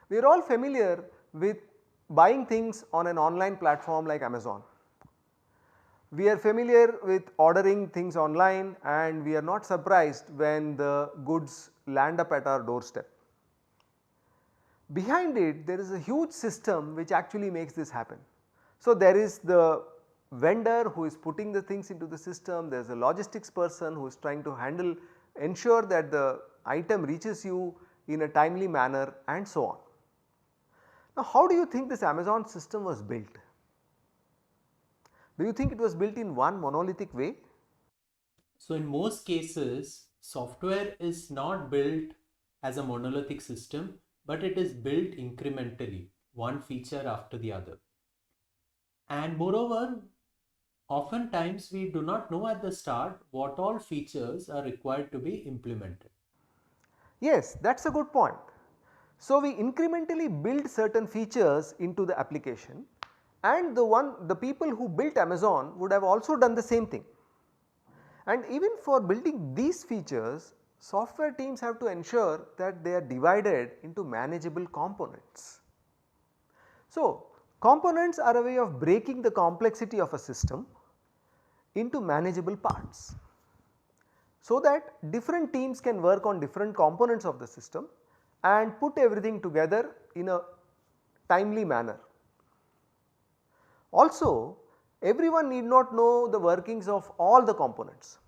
We are all familiar with buying things on an online platform like Amazon. We are familiar with ordering things online and we are not surprised when the goods land up at our doorstep. Behind it there is a huge system which actually makes this happen. So, there is the vendor who is putting the things into the system, there is a logistics person who is trying to ensure that the item reaches you in a timely manner and so on. Now, how do you think this Amazon system was built? Do you think it was built in one monolithic way? So in most cases, software is not built as a monolithic system, but it is built incrementally, one feature after the other. And moreover, oftentimes we do not know at the start what all features are required to be implemented. Yes, that is a good point. So, we incrementally build certain features into the application and the people who built Amazon would have also done the same thing. And even for building these features, software teams have to ensure that they are divided into manageable components. So, components are a way of breaking the complexity of a system into manageable parts, so that different teams can work on different components of the system and put everything together in a timely manner. Also, everyone need not know the workings of all the components.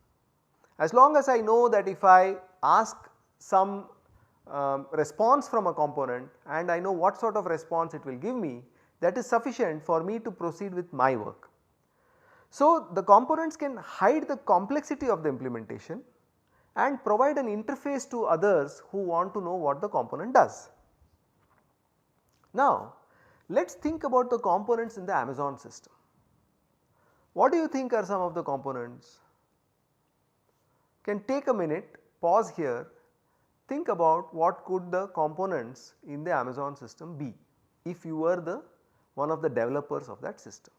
As long as I know that if I ask some response from a component and I know what sort of response it will give me, that is sufficient for me to proceed with my work. So, the components can hide the complexity of the implementation and provide an interface to others who want to know what the component does. Now, let us think about the components in the Amazon system. What do you think are some of the components? Can take a minute, pause here, think about what could the components in the Amazon system be if you were the one of the developers of that system.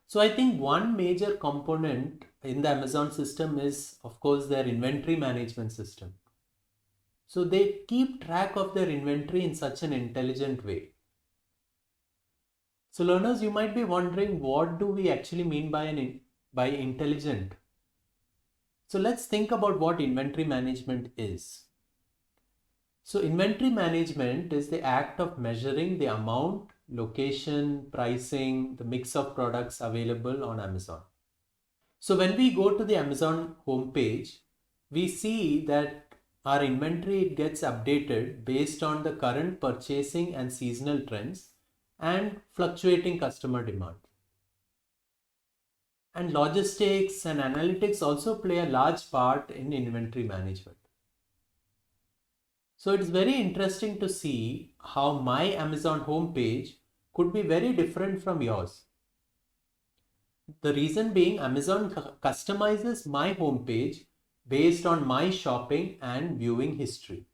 So I think one major component in the Amazon system is of course their inventory management system. So they keep track of their inventory in such an intelligent way. So learners, you might be wondering, what do we actually mean by intelligent? So let's think about what inventory management is. So inventory management is the act of measuring the amount, location, pricing, the mix of products available on Amazon. So when we go to the Amazon homepage, we see that our inventory gets updated based on the current purchasing and seasonal trends and fluctuating customer demand. And logistics and analytics also play a large part in inventory management. So it's very interesting to see how my Amazon homepage could be very different from yours. The reason being, Amazon customizes my homepage based on my shopping and viewing history.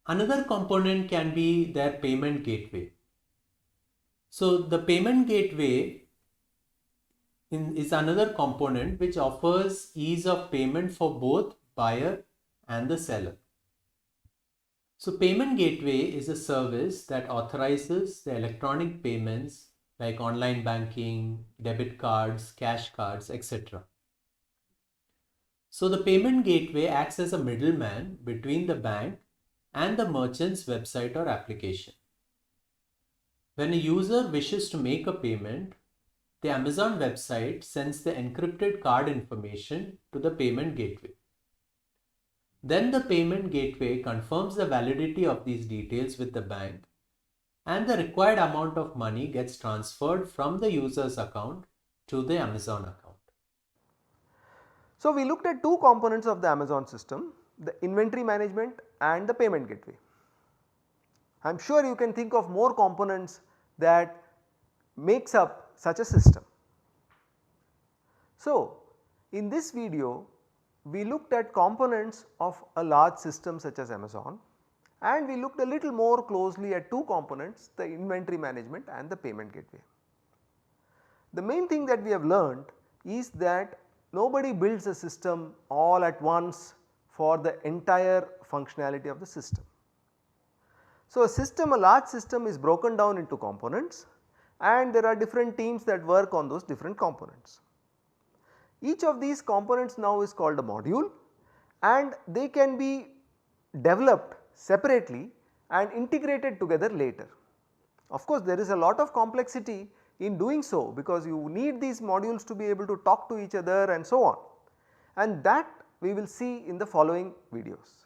Another component can be their payment gateway. So the payment gateway is another component which offers ease of payment for both buyer and the seller. So payment gateway is a service that authorizes the electronic payments like online banking, debit cards, cash cards, etc. So the payment gateway acts as a middleman between the bank and the merchant's website or application. When a user wishes to make a payment, the Amazon website sends the encrypted card information to the payment gateway. Then the payment gateway confirms the validity of these details with the bank, and the required amount of money gets transferred from the user's account to the Amazon account. So, we looked at two components of the Amazon system, the inventory management and the payment gateway. I am sure you can think of more components that makes up such a system. So, in this video we looked at components of a large system such as Amazon, and we looked a little more closely at two components, the inventory management and the payment gateway. The main thing that we have learned is that nobody builds a system all at once for the entire functionality of the system. So, a large system is broken down into components and there are different teams that work on those different components. Each of these components now is called a module and they can be developed separately and integrated together later. Of course, there is a lot of complexity in doing so because you need these modules to be able to talk to each other and so on, and that we will see in the following videos.